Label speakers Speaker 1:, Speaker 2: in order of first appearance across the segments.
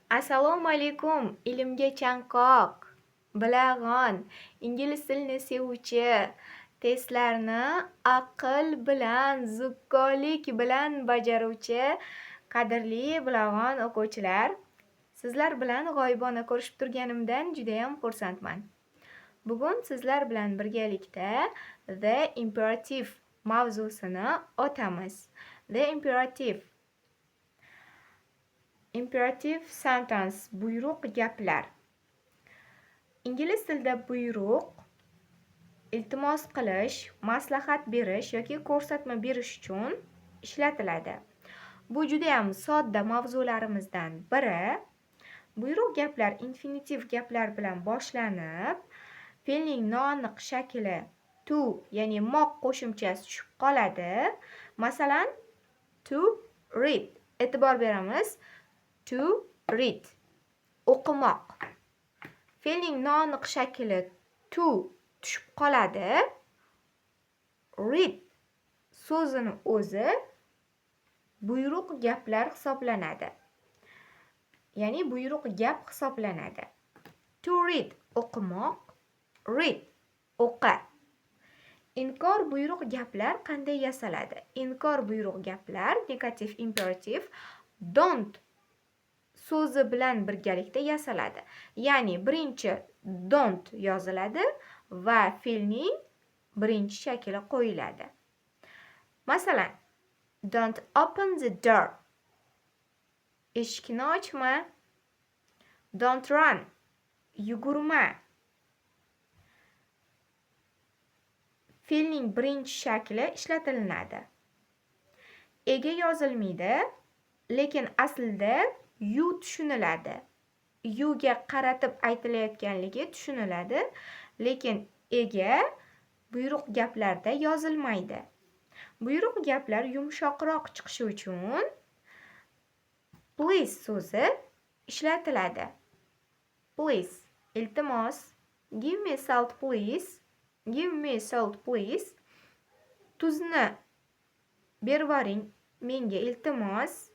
Speaker 1: Assalomu alaykum, ilmga chanqoq, bilag'on, ingliz tilini sevuvchi, testlarni aql bilan, zukkolik bilan bajaruvchi qadrli bilag'on o'quvchilar, sizlar bilan g'oyibona ko'rishib turganimdan judayam xursandman. Bugun sizlar bilan birgalikda The Imperative mavzusini o'tamiz. The Imperative sentence buyruq gaplar. Ingliz tilida buyruq iltimos qilish, maslahat berish yoki ko'rsatma berish uchun ishlatiladi. Bu juda ham sodda mavzularimizdan biri. Buyruq gaplar infinitiv gaplar bilan boshlanib, fe'lning noaniq shakli to, ya'ni moq qo'shimchasi tushib qoladi. Masalan, to read. E'tibor beramiz. To read. O'qimoq. Fe'lning noaniq shakli to tushib qoladi. Read so'zini o'zi buyruq gaplar hisoblanadi. Ya'ni buyruq gap hisoblanadi. To read o'qimoq, read o'qi. Inkor buyruq gaplar qanday yasaladi? Inkor buyruq gaplar negativ imperativ don't so'zi bilan birgalikda yasaladi. Ya'ni birinchi don't yoziladi va fe'lning birinchi shakli qo'yiladi. Masalan, don't open the door. Eshikni ochma. Don't run. Yugurma. Fe'lning birinchi shakli ishlatilinadi. Ega yozilmaydi, lekin aslida you tushuniladi. You'ga qaratib aytilayotganligi tushuniladi, lekin ega buyruq gaplarda yozilmaydi. Buyruq gaplar yumshoqroq chiqishi uchun please so'zi ishlatiladi. Please, iltimos. Give me salt please. Give me salt please. Tuzni berib yuboring menga iltimos.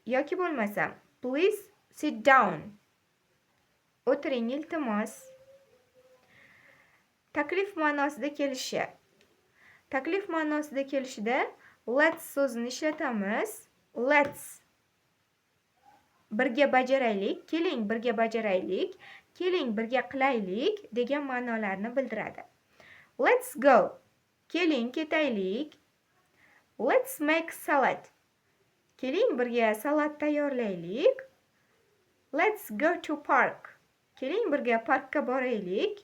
Speaker 1: Yoki bo'lmasa, please sit down. O'tiring iltimos. Taklif ma'nosida kelishi. Taklif ma'nosida kelishida let's so'zini ishlatamiz. Let's birga bajaraylik, keling birga bajaraylik, keling birga qilaylik degan ma'nolarni bildiradi. Let's go. Keling ketaylik. Let's make salad. Keling birga salat tayyorlaylik. Let's go to park. Keling birga parkka boraylik.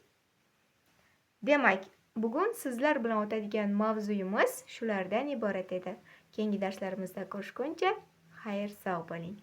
Speaker 1: Demak, bugun sizlar bilan o'tadigan mavzuyimiz shulardan iborat edi. Keyingi darslarimizda ko'rishguncha, xayr sog' bo'ling.